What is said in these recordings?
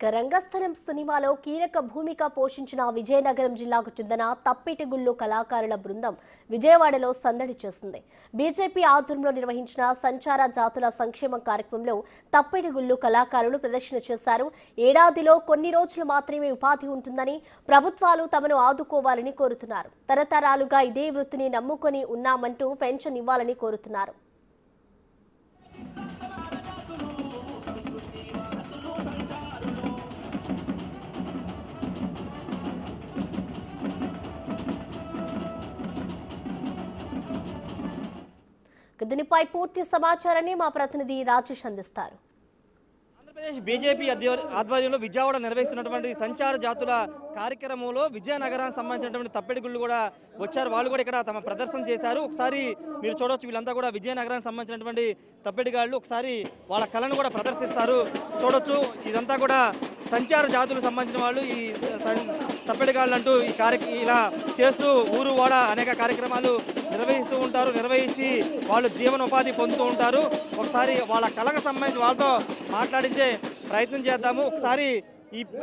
రంగస్థలం సినిమాలో కీలక భూమిక పోషించిన విజయనగరం జిల్లాకు చెందిన తప్పిటిగుళ్ళు కళాకారుల బృందం విజయవాడలో సందడి చేసింది. బీజేపీ ఆధ్వర్యంలో నిర్వహించిన సంచార జాతుల సంక్షేమ కార్యక్రమంలో తప్పిటిగుళ్ళు కళాకారులు ప్రదర్శన చేశారు. ఏడాదిలో కొన్ని రోజులు మాత్రమే ఉపాధి ఉంటుందని, ప్రభుత్వాలు తమను ఆదుకోవాలని కోరుతున్నారు. తరతరాలుగా ఇదే వృత్తిని నమ్ముకొని ఉన్నామంటూ పెన్షన్ ఇవ్వాలని కోరుతున్నారు. దీనిపై పూర్తి సమాచారాన్ని మా ప్రతినిధి రాజేష్ అందిస్తారు. ఆంధ్రప్రదేశ్ బీజేపీ ఆధ్వర్యంలో విజయవాడ నిర్వహిస్తున్నటువంటి సంచార జాతుల కార్యక్రమంలో విజయనగరానికి సంబంధించినటువంటి తప్పిడిగుళ్ళు కూడా వచ్చారు. వాళ్ళు కూడా ఇక్కడ తమ ప్రదర్శన చేశారు. ఒకసారి మీరు చూడవచ్చు, వీళ్ళంతా కూడా విజయనగరానికి సంబంధించినటువంటి తప్పిడిగాళ్ళు ఒకసారి వాళ్ళ కళను కూడా ప్రదర్శిస్తారు. చూడొచ్చు, ఇదంతా కూడా సంచార జాతులకు సంబంధించిన వాళ్ళు ఈ తప్పిడిగాళ్ళు అంటూ ఇలా చేస్తూ ఊరు వాడ అనేక కార్యక్రమాలు నిర్వహిస్తూ ఉంటారు. నిర్వహించి వాళ్ళు జీవనోపాధి పొందుతూ ఉంటారు. ఒకసారి వాళ్ళ కళకు సంబంధించి వాళ్ళతో మాట్లాడించే ప్రయత్నం చేద్దాము. ఒకసారి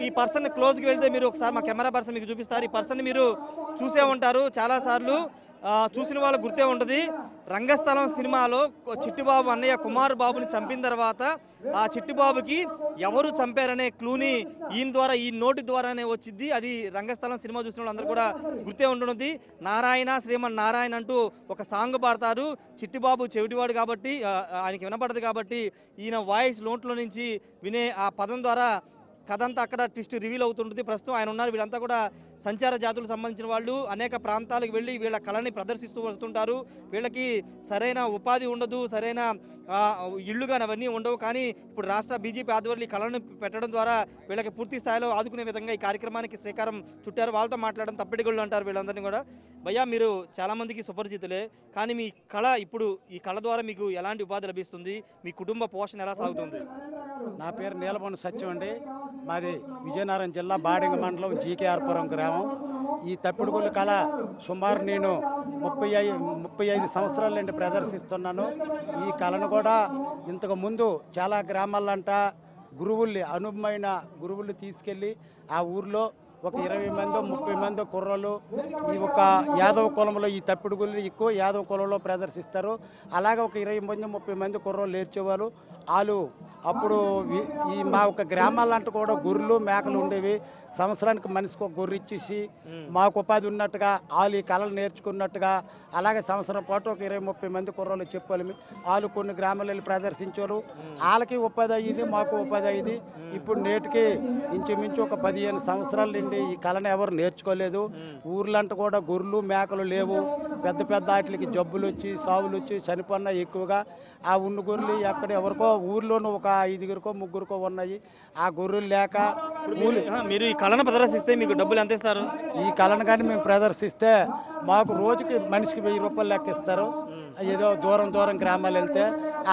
ఈ పర్సన్ క్లోజ్కి వెళ్తే మీరు ఒకసారి మా కెమెరా పర్సన్ మీకు చూపిస్తారు. ఈ పర్సన్ మీరు చూసే ఉంటారు, చాలాసార్లు చూసిన వాళ్ళకు గుర్తే ఉంటుంది. రంగస్థలం సినిమాలో చిట్టిబాబు అన్నయ్య కుమార్ బాబుని చంపిన తర్వాత ఆ చిట్టిబాబుకి ఎవరు చంపారనే క్లూని ఈ నోటి ద్వారానే వచ్చింది. అది రంగస్థలం సినిమా చూసిన వాళ్ళందరూ కూడా గుర్తే ఉంటుంది. నారాయణ శ్రీమన్ నారాయణ అంటూ ఒక సాంగ్ పాడతారు. చిట్టిబాబు చెవిటివాడు కాబట్టి ఆయనకి వినపడదు కాబట్టి ఈయన వాయిస్ నోట్లో నుంచి వినే ఆ పదం ద్వారా కథ అంతా అక్కడ ట్విస్ట్ రివీల్ అవుతుంటుంది. ప్రస్తుతం ఆయన ఉన్నారు. వీళ్ళంతా కూడా సంచార జాతులకు సంబంధించిన వాళ్ళు అనేక ప్రాంతాలకు వెళ్ళి వీళ్ళ కళని ప్రదర్శిస్తూ వస్తుంటారు. వీళ్ళకి సరైన ఉపాధి ఉండదు, సరైన ఇళ్ళు కానీ అవన్నీ ఉండవు. కానీ ఇప్పుడు రాష్ట్ర బీజేపీ ఆధ్వర్యంలో ఈ కళను పెట్టడం ద్వారా వీళ్ళకి పూర్తి స్థాయిలో ఆదుకునే విధంగా ఈ కార్యక్రమానికి శ్రీకారం చుట్టారు. వాళ్ళతో మాట్లాడడం తప్పిడిగుళ్ళు అంటారు వీళ్ళందరినీ కూడా. భయ్యా, మీరు చాలామందికి సుపరిచితులే, కానీ మీ కళ ఇప్పుడు ఈ కళ ద్వారా మీకు ఎలాంటి ఉపాధి లభిస్తుంది? మీ కుటుంబ పోషణ ఎలా సాగుతుంది? నా పేరు నీలబండ సత్యం అండి. మాది విజయనగరం జిల్లా బాడింగ మండలం జీకేఆర్పురం గ్రామం. ఈ తప్పిడిగుళ్ళు కళ సుమారు నేను 35 సంవత్సరాల నుండి ప్రదర్శిస్తున్నాను. ఈ కళను కూడా ఇంతకు ముందు చాలా గ్రామాలంట గురువుల్ని అనుభవమైన గురువులు తీసుకెళ్ళి ఆ ఊర్లో ఒక 20 మందో 30 మందో కుర్రలు ఈ ఒక యాదవ కులంలో ఈ తప్పిడిగుళ్ళు ఎక్కువ యాదవ కులంలో ప్రదర్శిస్తారు. అలాగే ఒక 20 మంది 30 మంది కుర్రలు నేర్చేవారు. వాళ్ళు అప్పుడు ఈ మా ఒక గ్రామాలంటూ కూడా గొర్రెలు మేకలు ఉండేవి. సంవత్సరానికి మనిషికి ఒక గొర్రె ఇచ్చేసి మాకు ఉపాధి ఉన్నట్టుగా వాళ్ళు ఈ కళలు నేర్చుకున్నట్టుగా అలాగే సంవత్సరం పాటు ఒక 20-30 మంది కుర్రలు చెప్పాలి. వాళ్ళు కొన్ని గ్రామాలు వెళ్ళి ప్రదర్శించారు. వాళ్ళకి ఉపాధి అయ్యింది, మాకు ఉపాధి అయ్యింది. ఇప్పుడు నేటికి ఇంచుమించు ఒక 15 సంవత్సరాల నుండి ఈ కళను ఎవరు నేర్చుకోలేదు. ఊర్లంటూ కూడా గొర్రెలు మేకలు లేవు. పెద్ద పెద్ద వాటికి జబ్బులు వచ్చి సావులు వచ్చి చనిపోయినాయి ఎక్కువగా. ఆ ఉన్న గొర్రెలు ఎక్కడ ఎవరికో ఊర్లోనూ ఒక 5గురికో 3గురికో ఉన్నాయి. ఆ గొర్రెలు లేక మీరు ఈ కళను ప్రదర్శిస్తే మీకు డబ్బులు ఎంత ఇస్తారు? ఈ కళను కానీ మేము ప్రదర్శిస్తే మాకు రోజుకి మనిషికి 1000 రూపాయలు లెక్క ఇస్తారు. ఏదో దూరం గ్రామాలు వెళ్తే.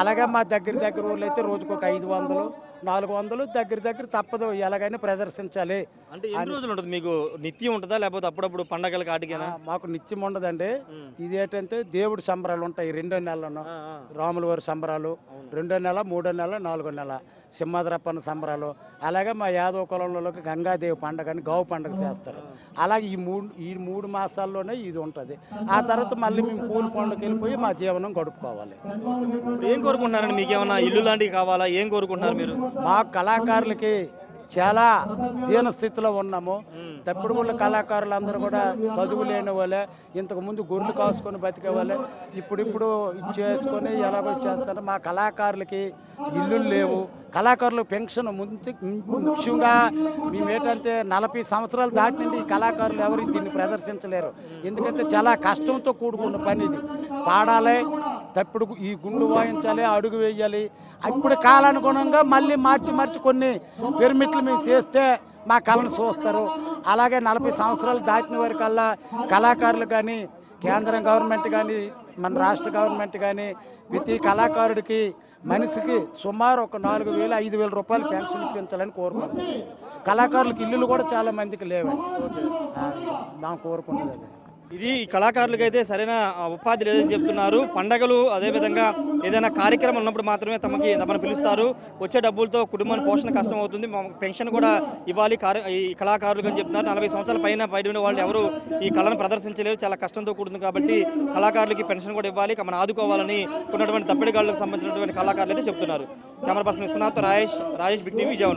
అలాగే మా దగ్గర ఊర్లు అయితే రోజుకు ఒక 500-400 దగ్గర తప్పదు, ఎలాగైనా ప్రదర్శించాలి. అంటే ఎన్ని రోజులు ఉంటుంది మీకు? నిత్యం ఉంటుందా లేకపోతే అప్పుడప్పుడు పండగల కాటికేనా? మాకు నిత్యం ఉండదండి. ఇది ఏంటంటే దేవుడి సంబరాలు ఉంటాయి 2వ నెలలోనూ. రాముల వారి సంబరాలు 2వ నెల, 3వ నెల, 4వ నెల సింహాద్రప్పన్న సంబరాలు. అలాగే మా యాదవ కులంలోకి గంగాదేవి పండుగ అని గావు పండుగ చేస్తారు. అలాగే ఈ మూడు మాసాల్లోనే ఇది ఉంటుంది. ఆ తర్వాత మళ్ళీ మేము పూల పండుగకి వెళ్ళిపోయి మా జీవనం గడుపుకోవాలి. ఏం కోరుకుంటున్నారండి? మీకు ఏమన్నా ఇల్లు లాంటివి కావాలా? ఏం కోరుకుంటున్నారు మీరు? మా కళాకారులకి చాలా దీన స్థితిలో ఉన్నాము. తప్పిడిగుళ్ళ కళాకారులు అందరూ కూడా చదువు లేని వాళ్ళే. ఇంతకుముందు గొర్రెలు కాసుకొని బతికే వాళ్ళే. ఇప్పుడు చేసుకొని ఎలాగో చేస్తారు. మా కళాకారులకి ఇల్లు లేవు. కళాకారులకు పెన్షన్ ముఖ్యంగా మేము ఏంటంటే 40 సంవత్సరాలు దాటిండి ఈ కళాకారులు ఎవరు దీన్ని ప్రదర్శించలేరు. ఎందుకంటే చాలా కష్టంతో కూడుకున్న పని ఇది. పాడాలి, తప్పుడు ఈ గుండు వాయించాలి, అడుగు వేయాలి. ఇప్పుడు కాలానుగుణంగా మళ్ళీ మార్చి కొన్ని పిరమిడ్లు మేము చేస్తే మా కళను చూస్తారు. అలాగే 40 సంవత్సరాలు దాటిన వరకల్లా కళాకారులు కానీ కేంద్ర గవర్నమెంట్ కానీ మన రాష్ట్ర గవర్నమెంట్ కానీ ప్రతి కళాకారుడికి మనిషికి సుమారు ఒక 4000-5000 రూపాయలు పెన్షన్ ఇప్పించాలని కోరుకుంటున్నాం. కళాకారులకు ఇల్లులు కూడా చాలా మందికి లేవు. మనం కోరుకుంటుంది. ఇది ఈ కళాకారులకైతే సరైన ఉపాధి లేదని చెప్తున్నారు. పండగలు అదేవిధంగా ఏదైనా కార్యక్రమం ఉన్నప్పుడు మాత్రమే తమను పిలుస్తారు. వచ్చే డబ్బులతో కుటుంబాన్ని పోషణ కష్టం అవుతుంది. పెన్షన్ కూడా ఇవ్వాలి ఈ కళాకారులకు అని చెప్తున్నారు. 40 సంవత్సరాల పైన వాళ్ళు ఎవరు ఈ కళను ప్రదర్శించలేరు, చాలా కష్టంతో కూడుతుంది. కాబట్టి కళాకారులకి పెన్షన్ కూడా ఇవ్వాలి, మనం ఆదుకోవాలని ఉన్నటువంటి తప్పిడిగాళ్ళకు సంబంధించినటువంటి కళాకారులు అయితే చెప్తున్నారు. Camera person Vishwanath, Rajesh big TV Vijayawada.